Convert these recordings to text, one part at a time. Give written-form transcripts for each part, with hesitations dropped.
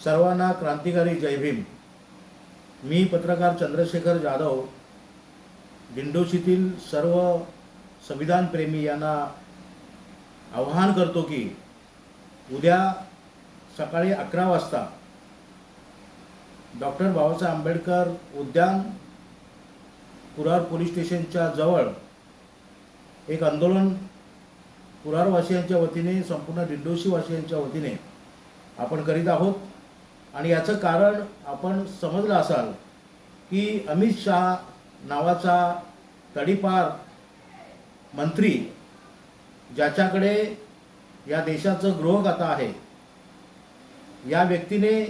सर्वांना क्रांतिकारी जय भीम। मी पत्रकार चंद्रशेखर जाधव दिंडोशीतील सर्व संविधानप्रेमी यांना आवाहन करतो की उद्या सकाळी 11 वाजता डॉक्टर बाबासाहेब आंबेडकर उद्यान कुरार पोलीस स्टेशनच्या जवळ एक आंदोलन कुरारवासियांच्या वतीने, संपूर्ण दिंडोशीवासियांच्या वतीने आपण करीत आहोत। आणि याचं कारण आपण समजलं असाल की अमित शाह नावाचा तडीपार मंत्री, ज्याच्याकडे या देशाचं गृहखातं आहे, या व्यक्तीने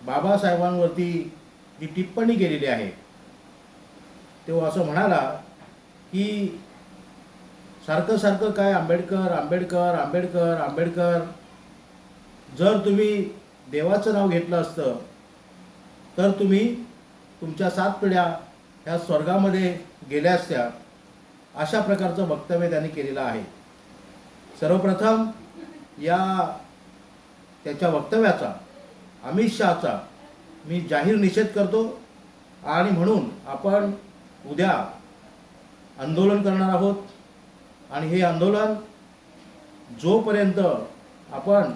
बाबासाहेबांवरती जी टिप्पणी केलेली आहे, तो असं म्हणाला की सारखं सारखं काय आंबेडकर आंबेडकर आंबेडकर आंबेडकर, जर तुम्ही देवाचं नाव घेतलं असतं तर तुम्ही तुमच्या 7 पिढ्या ह्या स्वर्गामध्ये गेल्या असत्या, अशा प्रकारचं वक्तव्य त्यांनी केलेलं आहे। सर्वप्रथम त्याच्या वक्तव्याचा, अमित शहाचा मी जाहीर निषेध करतो आणि म्हणून आपण उद्या आंदोलन करणार आहोत। आणि हे आंदोलन जोपर्यंत आपण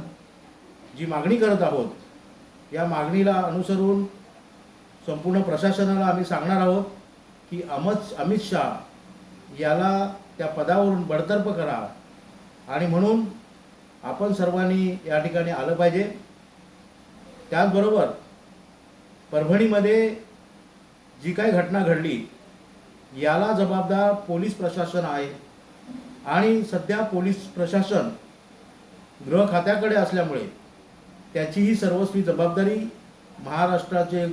जी मागणी करत आहोत, या मागणीला अनुसरून संपूर्ण प्रशासनाला आम्ही सांगणार आहोत की अमित शाह याला त्या पदावरून बडतर्फ करा। आणि म्हणून आपण सर्वांनी या ठिकाणी आलं पाहिजे। त्याचबरोबर परभणीमध्ये जी काही घटना घडली, याला जबाबदार पोलीस प्रशासन आहे आणि सध्या पोलीस प्रशासन गृह खात्याकडे असल्यामुळे त्याचीही सर्वस्वी जबाबदारी महाराष्ट्राचे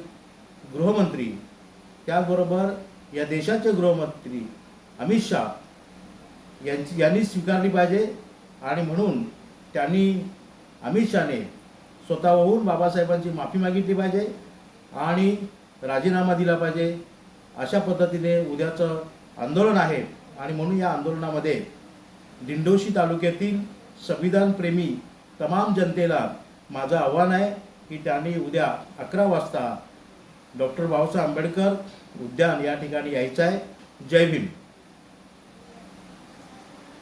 गृहमंत्री, त्याचबरोबर या देशाचे गृहमंत्री अमित शाह यांनी स्वीकारली पाहिजे। आणि म्हणून अमित शहाने स्वतःहून बाबासाहेबांची माफी मागितली पाहिजे आणि राजीनामा दिला पाहिजे। अशा पद्धतीने उद्याचं आंदोलन आहे। आणि म्हणून या आंदोलनामध्ये दिंडोशी तालुक्यातील संविधानप्रेमी तमाम जनतेला माझं आव्हान आहे की त्यांनी उद्या 11 वाजता डॉक्टर बाबासाहेब आंबेडकर उद्यान या ठिकाणी यायचं आहे। जय भीम।